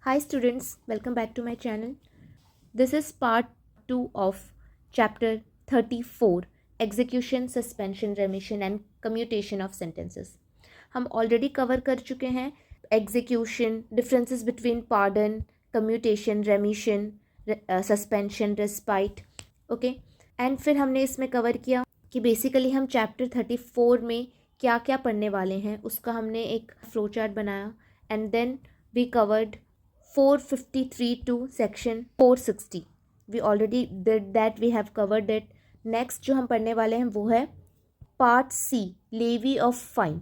Hi students, welcome back to my channel. This is part 2 of chapter 34 Execution, Suspension, Remission and Commutation of Sentences. हम already cover कर चुके हैं execution, differences between pardon, commutation, remission, suspension, respite. Okay? And फिर हमने इसमें cover किया कि basically हम चैप्टर 34 में क्या क्या पढ़ने वाले हैं उसका हमने एक फ्लो चार्ट बनाया and then we covered 453 to section 460. We already did that, we have covered it. Next जो हम पढ़ने वाले हैं वो है part C, levy of fine.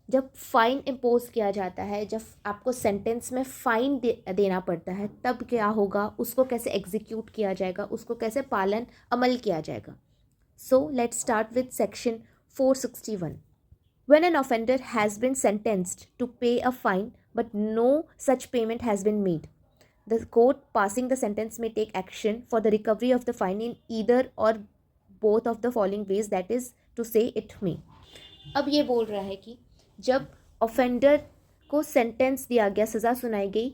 जब फाइन इम्पोज किया जाता है, जब आपको सेंटेंस में फाइन देना पड़ता है, तब क्या होगा, उसको कैसे एग्जीक्यूट किया जाएगा, उसको कैसे पालन अमल किया जाएगा. So let's start with section 461. When an offender has been sentenced to pay a fine but no such payment has been made, the court passing the sentence may take action for the recovery of the fine in either or both of the following ways, that is to say it may. अब ये बोल रहा है कि जब offender को sentence दिया गया, सज़ा सुनाई गई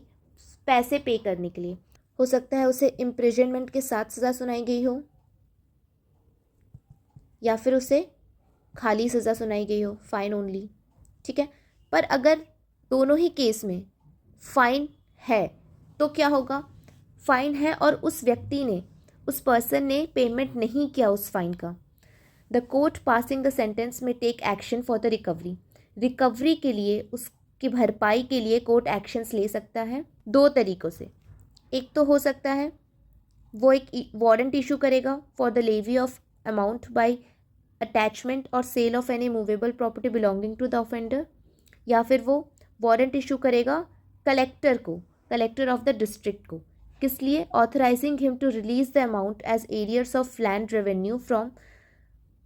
पैसे पे करने के लिए, हो सकता है उसे इम्प्रिजनमेंट के साथ सज़ा सुनाई गई हो या फिर उसे खाली सज़ा सुनाई गई हो, फ़ाइन ओनली. ठीक है, पर अगर दोनों ही केस में फ़ाइन है तो क्या होगा, फ़ाइन है और उस व्यक्ति ने, उस पर्सन ने पेमेंट नहीं किया उस फ़ाइन का. The court passing the sentence may take action for the recovery के लिए, उसकी भरपाई के लिए कोर्ट एक्शंस ले सकता है दो तरीक़ों से. एक तो हो सकता है वो एक वारंट इशू करेगा for the levy of amount by attachment और sale of any movable property belonging to the offender, या फिर वो वारंट इशू करेगा कलेक्टर ऑफ द डिस्ट्रिक्ट को. किस लिए, authorising him to release the amount as arrears of land revenue from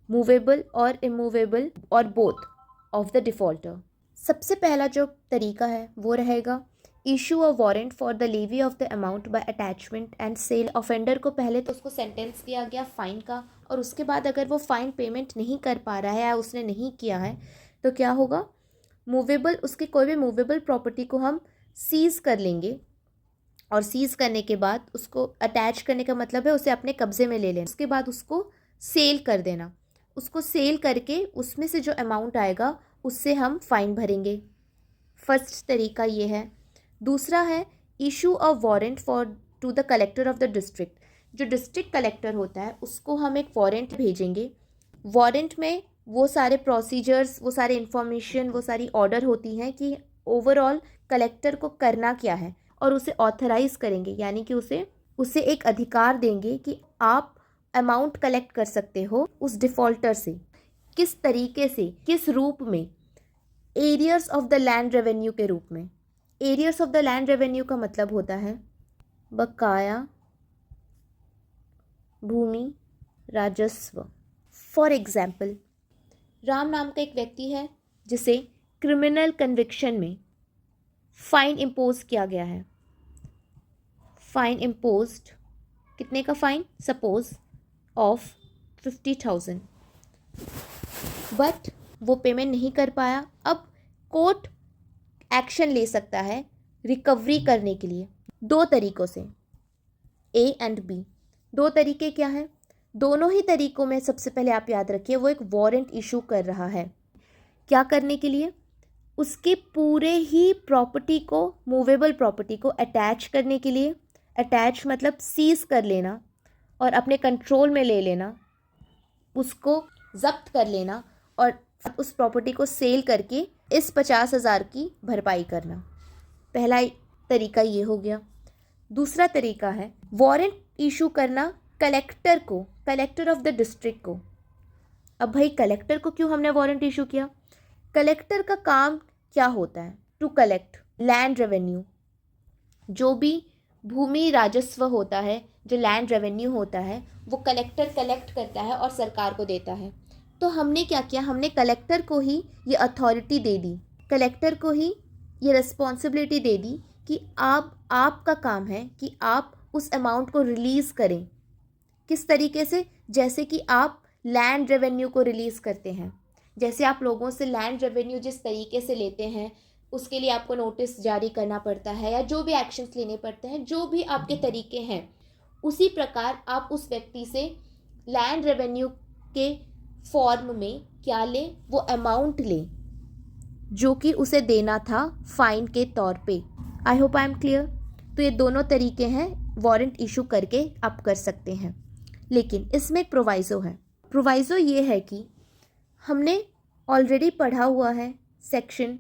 movable और immovable और बोथ ऑफ द डिफॉल्टर. सबसे पहला जो तरीका है वो रहेगा issue a warrant for the levy of the amount by attachment and sale. Offender को पहले तो उसको सेंटेंस दिया गया फ़ाइन का, और उसके बाद अगर वो फ़ाइन पेमेंट नहीं कर पा रहा है या उसने नहीं किया है तो क्या होगा, मूवेबल, उसकी कोई भी मूवेबल प्रॉपर्टी को हम सीज़ कर लेंगे, और सीज़ करने के बाद उसको अटैच करने का मतलब है उसे अपने कब्ज़े में ले लेना. उसके बाद उसको सेल कर देना, उसको सेल करके उसमें से जो अमाउंट आएगा उससे हम फ़ाइन भरेंगे. फर्स्ट तरीका ये है. दूसरा है issue a warrant for to the collector of the district. जो डिस्ट्रिक्ट कलेक्टर होता है उसको हम एक वारंट भेजेंगे. वारंट में वो सारे प्रोसीजर्स, वो सारे इन्फॉर्मेशन, वो सारी ऑर्डर होती हैं कि ओवरऑल कलेक्टर को करना क्या है, और उसे ऑथराइज़ करेंगे, यानी कि उसे एक अधिकार देंगे कि आप अमाउंट कलेक्ट कर सकते हो उस डिफ़ॉल्टर से. किस तरीके से, किस रूप में, arrears of the land revenue के रूप में. Arrears of the land revenue का मतलब होता है बकाया भूमि राजस्व. फॉर एग्जाम्पल, राम नाम का एक व्यक्ति है जिसे क्रिमिनल कन्विक्शन में फ़ाइन इम्पोज किया गया है. फ़ाइन इम्पोज्ड, कितने का फ़ाइन, सपोज ऑफ 50,000, बट वो पेमेंट नहीं कर पाया. अब कोर्ट एक्शन ले सकता है रिकवरी करने के लिए दो तरीक़ों से, ए एंड बी. दो तरीके क्या हैं, दोनों ही तरीक़ों में सबसे पहले आप याद रखिए वो एक वारंट इशू कर रहा है. क्या करने के लिए, उसके पूरे ही प्रॉपर्टी को, मूवेबल प्रॉपर्टी को अटैच करने के लिए. अटैच मतलब सीज़ कर लेना और अपने कंट्रोल में ले लेना, उसको ज़ब्त कर लेना और उस प्रॉपर्टी को सेल करके इस 50,000 की भरपाई करना. पहला तरीका ये हो गया. दूसरा तरीका है वारंट इशू करना कलेक्टर को, कलेक्टर ऑफ द डिस्ट्रिक्ट को. अब भाई कलेक्टर को क्यों हमने वारंट इशू किया, कलेक्टर का काम क्या होता है, टू कलेक्ट लैंड रेवेन्यू. जो भी भूमि राजस्व होता है, जो लैंड रेवेन्यू होता है, वो कलेक्टर कलेक्ट करता है और सरकार को देता है. तो हमने क्या किया, हमने कलेक्टर को ही ये अथॉरिटी दे दी, कलेक्टर को ही ये रिस्पॉन्सिबिलिटी दे दी कि आपका काम है कि आप उस अमाउंट को रिलीज़ करें. किस तरीके से, जैसे कि आप लैंड रेवेन्यू को रिलीज़ करते हैं, जैसे आप लोगों से लैंड रेवेन्यू जिस तरीके से लेते हैं, उसके लिए आपको नोटिस जारी करना पड़ता है या जो भी एक्शंस लेने पड़ते हैं, जो भी आपके तरीके हैं, उसी प्रकार आप उस व्यक्ति से लैंड रेवेन्यू के फॉर्म में क्या लें, वो अमाउंट लें जो कि उसे देना था फाइन के तौर पे। I hope I am clear. तो ये दोनों तरीके हैं वारंट इशू करके आप कर सकते हैं, लेकिन इसमें एक प्रोवाइज़ो है। प्रोवाइज़ो ये है कि हमने ऑलरेडी पढ़ा हुआ है सेक्शन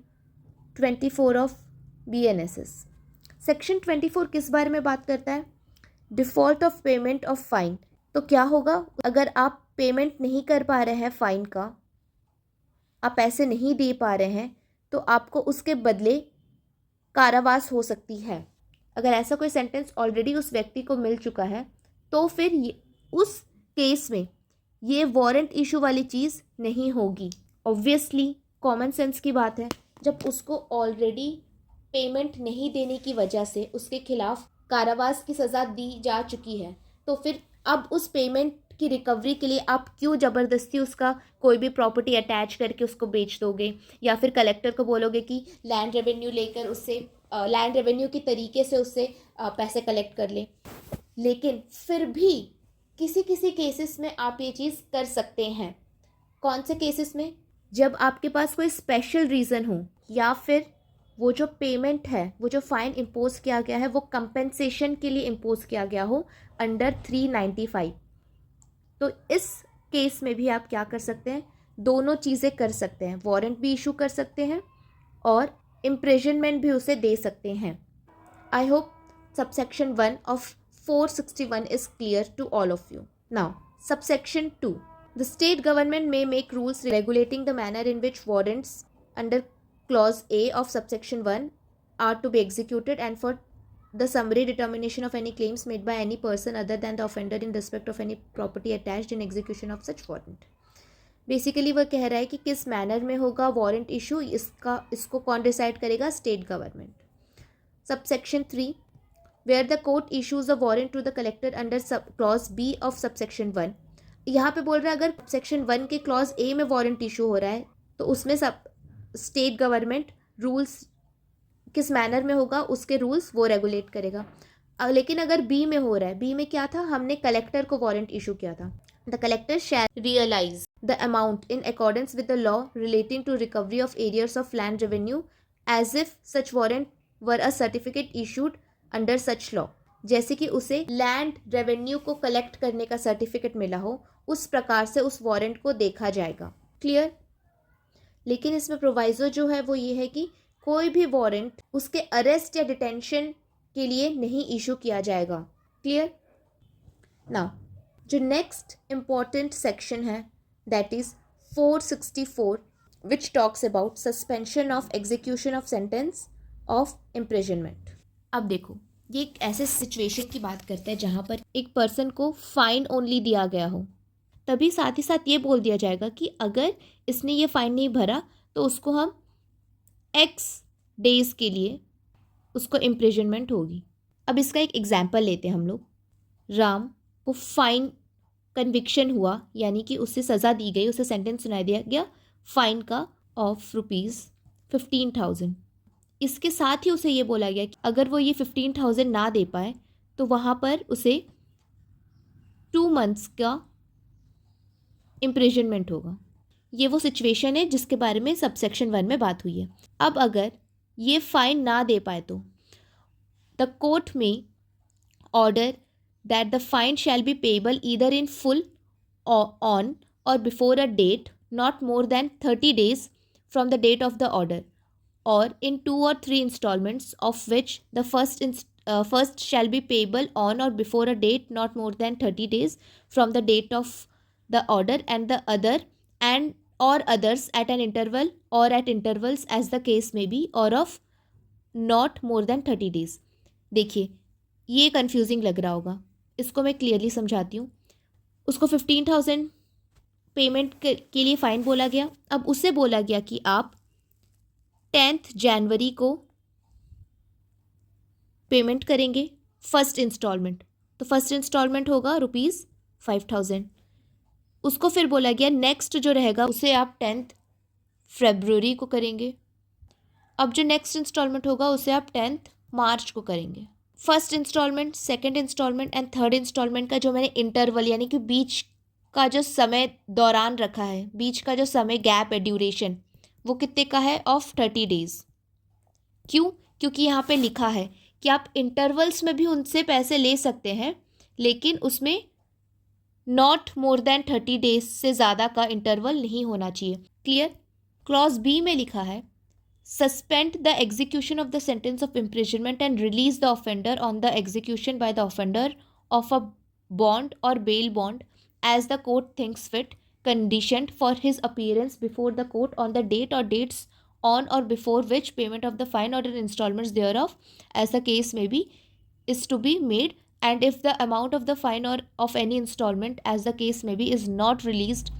24 ऑफ BNSS। सेक्शन 24 किस बारे में बात करता है? Default of payment of fine. तो क्या होगा अगर आप पेमेंट नहीं कर पा रहे हैं फाइन का, आप पैसे नहीं दे पा रहे हैं, तो आपको उसके बदले कारावास हो सकती है। अगर ऐसा कोई सेंटेंस ऑलरेडी उस व्यक्ति को मिल चुका है तो फिर उस केस में ये वारंट इशू वाली चीज़ नहीं होगी। ऑब्वियसली कॉमन सेंस की बात है, जब उसको ऑलरेडी पेमेंट नहीं देने की वजह से उसके खिलाफ कारावास की सज़ा दी जा चुकी है, तो फिर अब उस पेमेंट की रिकवरी के लिए आप क्यों ज़बरदस्ती उसका कोई भी प्रॉपर्टी अटैच करके उसको बेच दोगे, या फिर कलेक्टर को बोलोगे कि लैंड रेवेन्यू लेकर उससे लैंड रेवेन्यू की तरीके से उससे पैसे कलेक्ट कर ले। लेकिन फिर भी किसी किसी केसेस में आप ये चीज़ कर सकते हैं। कौन से केसेस में? जब आपके पास कोई स्पेशल रीज़न हो, या फिर वो जो पेमेंट है, वो जो फ़ाइन इम्पोज किया गया है, वो कंपेंसेशन के लिए इम्पोज किया गया हो अंडर 395। तो इस केस में भी आप क्या कर सकते हैं? दोनों चीज़ें कर सकते हैं। वारंट भी इशू कर सकते हैं और इम्प्रिजनमेंट भी उसे दे सकते हैं। I hope subsection 1 of 461 is clear to all of you. Now, subsection 2. The state government may make rules regulating the manner in which warrants under clause A of subsection 1 are to be executed and for the summary determination of any claims made by any person other than the offender in respect of any property attached in execution of such warrant. Basically वह कह रहा है कि किस manner में होगा warrant issue, इसको कौन डिसाइड करेगा? State government. Subsection 3, where the court issues a warrant to the collector under clause B of subsection 1। यहाँ पे बोल रहा है अगर सेक्शन 1 के क्लॉज A में वारंट इशू हो रहा है तो उसमें सब स्टेट गवर्नमेंट रूल्स किस मैनर में होगा, उसके रूल्स वो रेगुलेट करेगा। लेकिन अगर B में हो रहा है, B में क्या था? हमने कलेक्टर को वारंट इशू किया था। The collector shall realise the amount in accordance with the law relating to recovery of arrears of land revenue as if such warrant were a certificate issued under such law. जैसे कि उसे land revenue को collect करने का certificate मिला हो, उस प्रकार से उस वारंट को देखा जाएगा। क्लियर? लेकिन इसमें प्रोवाइजो जो है वो ये है कि कोई भी वारंट उसके अरेस्ट या डिटेंशन के लिए नहीं इशू किया जाएगा। क्लियर? नाउ जो नेक्स्ट इम्पॉर्टेंट सेक्शन है that is 464 which talks about suspension of execution of sentence of imprisonment. अब देखो, ये एक ऐसे सिचुएशन की बात करता है जहाँ पर एक पर्सन को फाइन ओनली दिया गया हो, तभी साथ ही साथ ये बोल दिया जाएगा कि अगर इसने ये फाइन नहीं भरा तो उसको हम X डेज के लिए उसको इम्प्रिजनमेंट होगी। अब इसका एक एग्जाम्पल लेते हैं हम लोग। राम को फाइन कन्विक्शन हुआ, यानी कि उससे सज़ा दी गई, उसे सेंटेंस सुनाई दिया गया फाइन का ऑफ ₹15,000। इसके साथ ही उसे ये बोला गया कि अगर वो ये 15,000 ना दे पाए तो वहाँ पर उसे 2 months का इम्प्रिजनमेंट होगा। ये वो सिचुएशन है जिसके बारे में सबसेक्शन 1 में बात हुई है। अब अगर ये फाइन ना दे पाए तो the court may order that the fine shall be payable either in full on or before a date not more than 30 days from the date of the order, or in 2 or 3 installments of which the first shall be payable on or before a date not more than 30 days from the date of the order and the other and or others at an interval or at intervals as the case may be or of not more than 30 days। देखिए, ये confusing लग रहा होगा, इसको मैं clearly समझाती हूँ। उसको 15,000 पेमेंट के लिए फ़ाइन बोला गया। अब उससे बोला गया कि आप 10 जनवरी को पेमेंट करेंगे फर्स्ट इंस्टॉलमेंट, तो फर्स्ट इंस्टॉलमेंट होगा ₹5,000। उसको फिर बोला गया नेक्स्ट जो रहेगा उसे आप 10 फरवरी को करेंगे। अब जो नेक्स्ट इंस्टॉलमेंट होगा उसे आप 10 मार्च को करेंगे। First instalment, second instalment and third instalment का जो मैंने इंटरवल यानी कि बीच का जो समय दौरान रखा है, बीच का जो समय गैप है, ड्यूरेशन, वो कितने का है? Of 30 days. क्यों? क्योंकि यहाँ पे लिखा है कि आप इंटरवल्स में भी उनसे पैसे ले सकते हैं, लेकिन उसमें नॉट मोर देन 30 डेज से ज़्यादा का इंटरवल नहीं होना चाहिए। क्लियर? क्लॉज बी में लिखा है suspend the execution of the sentence of imprisonment and release the offender on the execution by the offender of a bond or bail bond as the court thinks fit, conditioned for his appearance before the court on the date or dates on or before which payment of the fine or installments thereof as the case may be is to be made, and if the amount of the fine or of any installment as the case may be is not released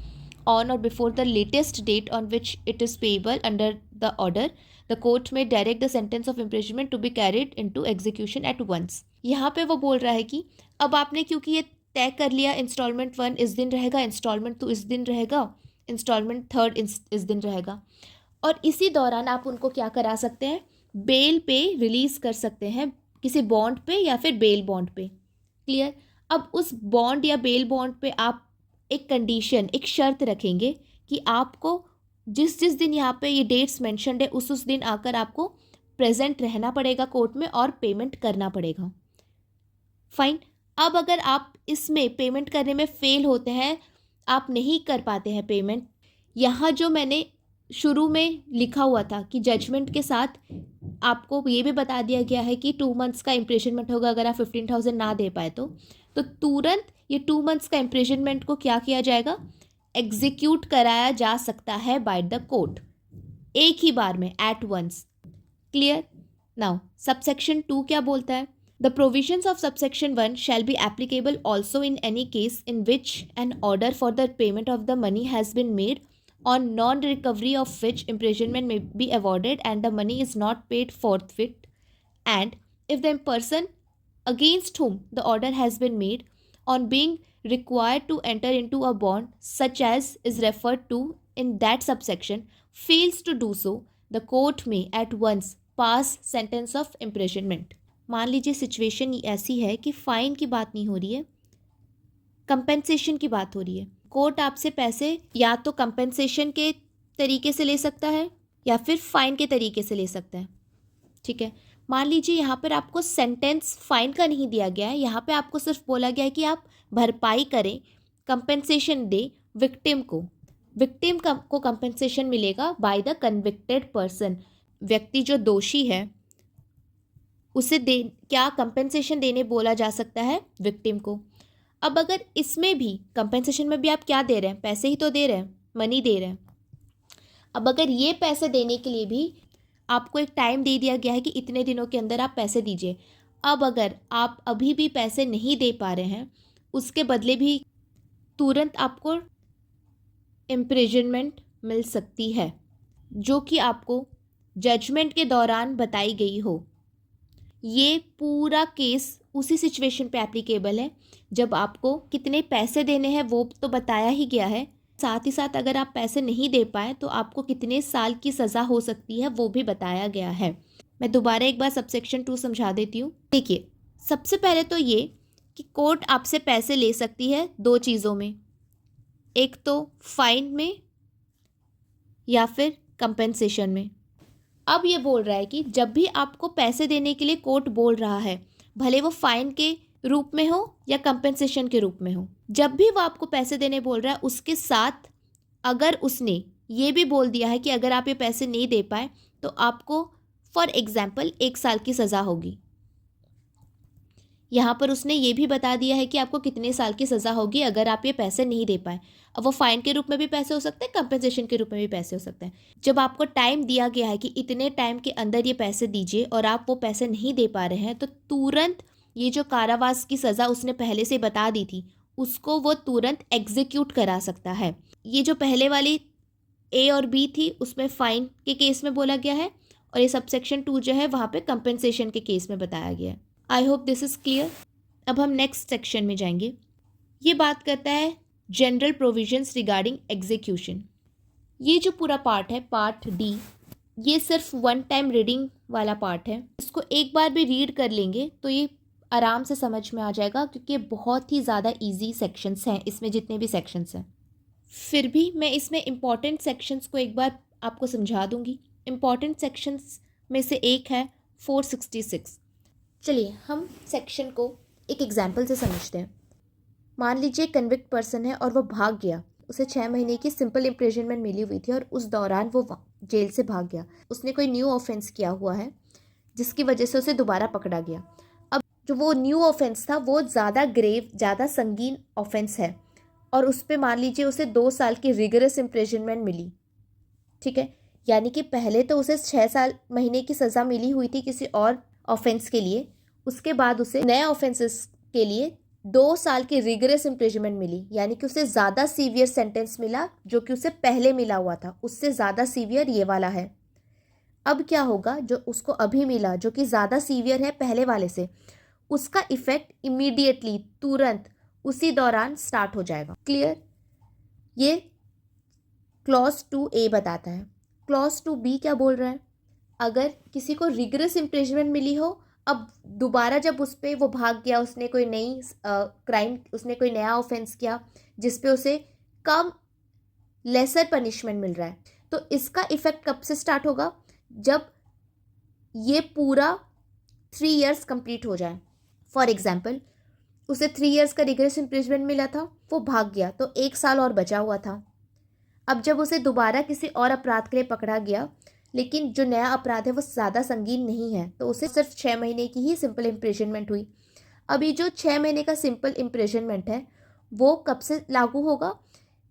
on or before the latest date on which it is payable under the order, the court may direct the sentence of imprisonment to be carried into execution at once। यहाँ पे वो बोल रहा है कि अब आपने क्योंकि ये तय कर लिया इंस्टॉलमेंट 1 इस दिन रहेगा, इंस्टॉलमेंट 2 इस दिन रहेगा, इंस्टॉलमेंट 3 इस दिन रहेगा, और इसी दौरान आप उनको क्या करा सकते हैं? बेल पे रिलीज़ कर सकते हैं, किसी बॉन्ड पे या फिर बेल बॉन्ड पे। क्लियर? अब उस बॉन्ड या बेल बॉन्ड पे आप एक कंडीशन, एक शर्त रखेंगे कि आपको जिस जिस दिन यहाँ पे ये डेट्स मेंशन्ड है उस दिन आकर आपको प्रेजेंट रहना पड़ेगा कोर्ट में और पेमेंट करना पड़ेगा। फाइन। अब अगर आप इसमें पेमेंट करने में फेल होते हैं, आप नहीं कर पाते हैं पेमेंट, यहाँ जो मैंने शुरू में लिखा हुआ था कि जजमेंट के साथ आपको ये भी बता दिया गया है कि 2 मंथ्स का इम्प्रिजनमेंट होगा अगर आप 15,000 ना दे पाए तो तुरंत ये 2 मंथ्स का इम्प्रिजनमेंट को क्या किया जाएगा? एग्जीक्यूट कराया जा सकता है बाय द कोर्ट, एक ही बार में, at once. Clear? Now subsection 2 क्या बोलता है? The provisions of subsection 1 shall be applicable also in any case in which an order for the payment of the money has been made on non-recovery of which imprisonment may be awarded and the money is not paid forthwith, and if the person against whom the order has been made on being required to enter into a bond such as is referred to in that subsection fails to do so, the court may at once pass sentence of imprisonment। मान लीजिए situation ऐसी है कि fine की बात नहीं हो रही है, कंपेंसेशन की बात हो रही है। कोर्ट आपसे पैसे या तो कंपेंसेशन के तरीके से ले सकता है या फिर फाइन के तरीके से ले सकता है। ठीक है, मान लीजिए यहाँ पर आपको सेंटेंस फाइन का नहीं दिया गया है, यहाँ पे आपको सिर्फ बोला गया है कि आप भरपाई करें, कंपेंसेशन दे विक्टिम को। विक्टिम को कंपेंसेशन मिलेगा बाय द कन्विक्टेड पर्सन। व्यक्ति जो दोषी है उसे क्या कंपेंसेशन देने बोला जा सकता है? विक्टिम को। अब अगर इसमें भी कंपेंसेशन में भी आप क्या दे रहे हैं? पैसे ही तो दे रहे हैं, मनी दे रहे हैं। अब अगर ये पैसे देने के लिए भी आपको एक टाइम दे दिया गया है कि इतने दिनों के अंदर आप पैसे दीजिए, अब अगर आप अभी भी पैसे नहीं दे पा रहे हैं, उसके बदले भी तुरंत आपको इम्प्रिजनमेंट मिल सकती है, जो कि आपको जजमेंट के दौरान बताई गई हो। ये पूरा केस उसी सिचुएशन पे एप्लीकेबल है जब आपको कितने पैसे देने हैं वो तो बताया ही गया है, साथ ही साथ अगर आप पैसे नहीं दे पाए तो आपको कितने साल की सज़ा हो सकती है वो भी बताया गया है। मैं दोबारा एक बार सबसेक्शन 2 समझा देती हूँ। देखिए, सबसे पहले तो ये कि कोर्ट आपसे पैसे ले सकती है 2 चीज़ों में, एक तो फाइन में या फिर कंपेंसेशन में। अब ये बोल रहा है कि जब भी आपको पैसे देने के लिए कोर्ट बोल रहा है, भले वो फाइन के रूप में हो या कंपेंसेशन के रूप में हो, जब भी वो आपको पैसे देने बोल रहा है उसके साथ अगर उसने ये भी बोल दिया है कि अगर आप ये पैसे नहीं दे पाए तो आपको फॉर एग्जाम्पल 1 साल की सज़ा होगी। यहाँ पर उसने ये भी बता दिया है कि आपको कितने साल की सज़ा होगी अगर आप ये पैसे नहीं दे पाए। अब वो फाइन के रूप में भी पैसे हो सकते हैं, कंपेंसेशन के रूप में भी पैसे हो सकते हैं। जब आपको टाइम दिया गया है कि इतने टाइम के अंदर ये पैसे दीजिए और आप वो पैसे नहीं दे पा रहे हैं, तो तुरंत ये जो कारावास की सज़ा उसने पहले से बता दी थी उसको वो तुरंत एग्जीक्यूट करा सकता है। ये जो पहले वाली ए और बी थी उसमें फ़ाइन के केस में बोला गया है, और ये सबसेक्शन 2 जो है वहाँ पे कंपेंसेशन के केस में बताया गया है। I hope this is clear. अब हम नेक्स्ट सेक्शन में जाएंगे। ये बात करता है जनरल प्रोविजंस रिगार्डिंग एग्जीक्यूशन। ये जो पूरा पार्ट है, पार्ट डी, ये सिर्फ वन टाइम रीडिंग वाला पार्ट है। इसको एक बार भी रीड कर लेंगे तो ये आराम से समझ में आ जाएगा, क्योंकि बहुत ही ज़्यादा इजी सेक्शंस हैं इसमें, जितने भी सेक्शंस हैं। फिर भी मैं इसमें इम्पॉर्टेंट सेक्शंस को एक बार आपको समझा दूंगी। इम्पॉर्टेंट सेक्शंस में से एक है 466। चलिए हम सेक्शन को एक एग्जाम्पल से समझते हैं। मान लीजिए कन्विक्ट पर्सन है और वो भाग गया। उसे 6 महीने की सिंपल इम्प्रिजनमेंट मिली हुई थी और उस दौरान वो जेल से भाग गया। उसने कोई न्यू ऑफेंस किया हुआ है जिसकी वजह से उसे दोबारा पकड़ा गया। अब जो वो न्यू ऑफेंस था वो ज़्यादा ग्रेव, ज़्यादा संगीन ऑफेंस है और उस पर मान लीजिए उसे 2 साल की रिगरस इम्प्रिजनमेंट मिली। ठीक है, यानी कि पहले तो उसे 6 महीने की सज़ा मिली हुई थी किसी और ऑफेंस के लिए, उसके बाद उसे नए ऑफेंसेस के लिए 2 साल की रिगरस इम्प्रिजनमेंट मिली, यानी कि उसे ज़्यादा सीवियर सेंटेंस मिला जो कि उसे पहले मिला हुआ था, उससे ज़्यादा सीवियर ये वाला है। अब क्या होगा, जो उसको अभी मिला जो कि ज़्यादा सीवियर है पहले वाले से, उसका इफेक्ट इमीडिएटली, तुरंत उसी दौरान स्टार्ट हो जाएगा। क्लियर? ये क्लॉज 2A बताता है। क्लॉज 2B क्या बोल रहा है? अगर किसी को रिगरस इम्प्रिजनमेंट मिली हो, अब दोबारा जब उस पर वो भाग गया, उसने कोई नई क्राइम, उसने कोई नया ऑफेंस किया जिस पे उसे कम लेसर पनिशमेंट मिल रहा है, तो इसका इफेक्ट कब से स्टार्ट होगा? जब ये पूरा 3 इयर्स कंप्लीट हो जाए। फॉर एग्जाम्पल, उसे 3 इयर्स का रिगरस इम्प्रिजनमेंट मिला था, वो भाग गया तो 1 साल और बचा हुआ था। अब जब उसे दोबारा किसी और अपराध के लिए पकड़ा गया, लेकिन जो नया अपराध है वो ज़्यादा संगीन नहीं है, तो उसे सिर्फ 6 महीने की ही सिंपल इम्प्रिजनमेंट हुई। अभी जो 6 महीने का सिंपल इम्प्रिजनमेंट है वो कब से लागू होगा?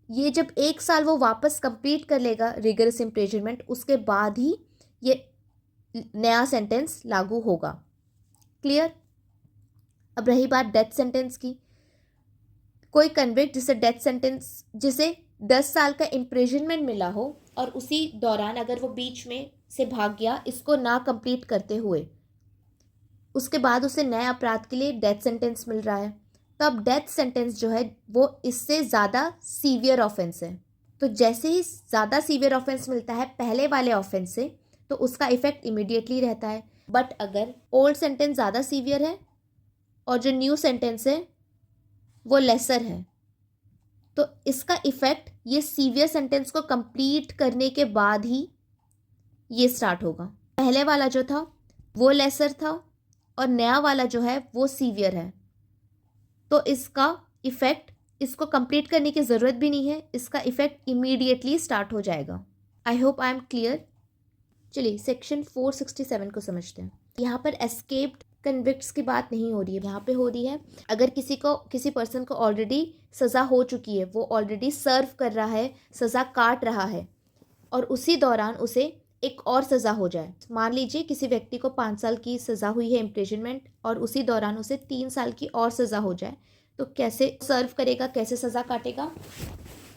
ये जब 1 साल वो वापस कंप्लीट कर लेगा रिगरस इम्प्रिजनमेंट, उसके बाद ही ये नया सेंटेंस लागू होगा। क्लियर? अब रही बात डेथ सेंटेंस की। कोई कन्विक्ट जिसे 10 साल का इम्प्रिजनमेंट मिला हो और उसी दौरान अगर वो बीच में से भाग गया इसको ना कंप्लीट करते हुए, उसके बाद उसे नए अपराध के लिए डेथ सेंटेंस मिल रहा है, तो अब डेथ सेंटेंस जो है वो इससे ज़्यादा सीवियर ऑफेंस है। तो जैसे ही ज़्यादा सीवियर ऑफेंस मिलता है पहले वाले ऑफेंस से, तो उसका इफेक्ट इमीडिएटली रहता है। बट अगर ओल्ड सेंटेंस ज़्यादा सीवियर है और जो न्यू सेंटेंस है वो लेसर है, तो इसका इफेक्ट ये सीवियर सेंटेंस को कंप्लीट करने के बाद ही ये स्टार्ट होगा। पहले वाला जो था वो लेसर था और नया वाला जो है वो सीवियर है, तो इसका इफेक्ट, इसको कंप्लीट करने की ज़रूरत भी नहीं है, इसका इफेक्ट इमीडिएटली स्टार्ट हो जाएगा। I hope I am clear. चलिए सेक्शन 467 को समझते हैं। यहाँ पर एस्केप्ड कन्विक्ट्स की बात नहीं हो रही है, यहाँ पे हो रही है अगर किसी पर्सन को ऑलरेडी सज़ा हो चुकी है, वो ऑलरेडी सर्व कर रहा है, सज़ा काट रहा है और उसी दौरान उसे एक और सज़ा हो जाए। मान लीजिए किसी व्यक्ति को 5 साल की सज़ा हुई है इम्प्रिजनमेंट और उसी दौरान उसे 3 साल की और सज़ा हो जाए, तो कैसे सर्व करेगा, कैसे सज़ा काटेगा?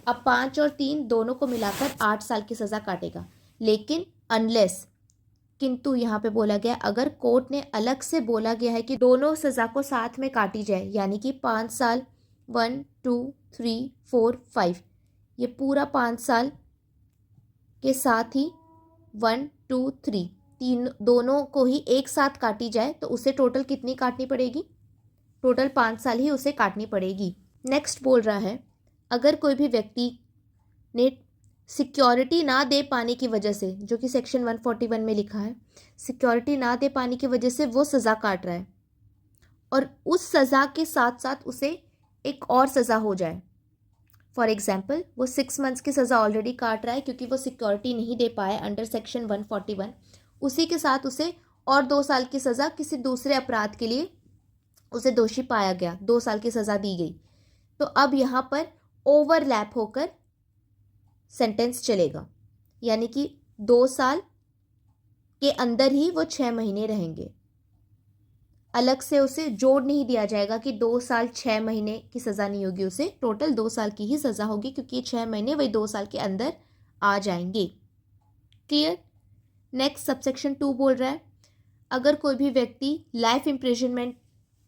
अब 5 और 3 दोनों को मिलाकर 8 साल की सज़ा काटेगा, लेकिन अनलेस, किंतु यहाँ पे बोला गया अगर कोर्ट ने अलग से बोला गया है कि दोनों सज़ा को साथ में काटी जाए, यानी कि 5 साल 1 2 3 4 5, ये पूरा 5 साल के साथ ही 1 2 3 तीन दोनों को ही एक साथ काटी जाए, तो उसे टोटल कितनी काटनी पड़ेगी? टोटल 5 साल ही उसे काटनी पड़ेगी। नेक्स्ट बोल रहा है अगर कोई भी व्यक्ति ने सिक्योरिटी ना दे पाने की वजह से, जो कि सेक्शन 141 में लिखा है, सिक्योरिटी ना दे पाने की वजह से वो सज़ा काट रहा है और उस सज़ा के साथ साथ उसे एक और सज़ा हो जाए। फॉर एग्जाम्पल, वो 6 मंथ्स की सज़ा ऑलरेडी काट रहा है क्योंकि वो सिक्योरिटी नहीं दे पाया अंडर सेक्शन 141, उसी के साथ उसे और 2 साल की सज़ा किसी दूसरे अपराध के लिए उसे दोषी पाया गया, 2 साल की सज़ा दी गई, तो अब यहाँ पर ओवरलैप होकर सेंटेंस चलेगा, यानी कि 2 साल के अंदर ही वो 6 महीने रहेंगे। अलग से उसे जोड़ नहीं दिया जाएगा कि 2 साल 6 महीने की सज़ा नहीं होगी, उसे टोटल 2 साल की ही सज़ा होगी क्योंकि 6 महीने वही 2 साल के अंदर आ जाएंगे। क्लियर? नेक्स्ट सबसेक्शन 2 बोल रहा है अगर कोई भी व्यक्ति लाइफ इम्प्रिजनमेंट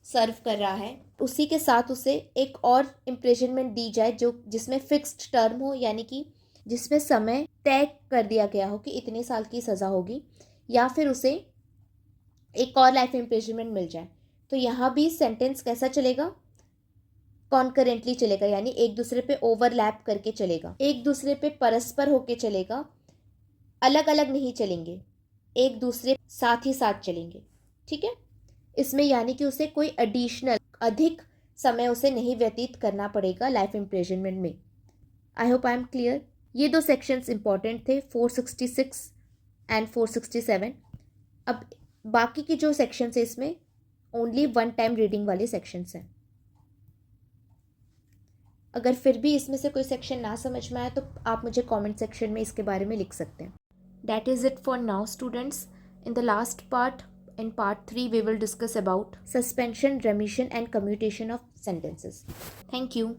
सर्व कर रहा है, उसी के साथ उसे एक और इम्प्रिजनमेंट दी जाए जो जिसमें फिक्स्ड टर्म हो, यानी कि जिसमें समय तय कर दिया गया हो कि इतने साल की सज़ा होगी, या फिर उसे एक और लाइफ इम्प्रिजनमेंट मिल जाए। तो यहाँ भी सेंटेंस कैसा चलेगा, कॉन्करेंटली चलेगा, यानी एक दूसरे पे ओवरलैप करके चलेगा, एक दूसरे पे परस्पर होके चलेगा, अलग अलग नहीं चलेंगे, एक दूसरे साथ ही साथ चलेंगे। ठीक है, इसमें यानी कि उसे कोई एडिशनल अधिक समय उसे नहीं व्यतीत करना पड़ेगा लाइफ इम्प्रिजनमेंट में। I hope I am clear. ये दो सेक्शंस इंपॉर्टेंट थे, 466 एंड 467। अब बाकी की जो सेक्शंस है इसमें ओनली वन टाइम रीडिंग वाले सेक्शंस हैं। अगर फिर भी इसमें से कोई सेक्शन ना समझ में आए तो आप मुझे कमेंट सेक्शन में इसके बारे में लिख सकते हैं। That is it for now students. In the last part, in part 3, we will discuss about suspension, remission and commutation of sentences. Thank you.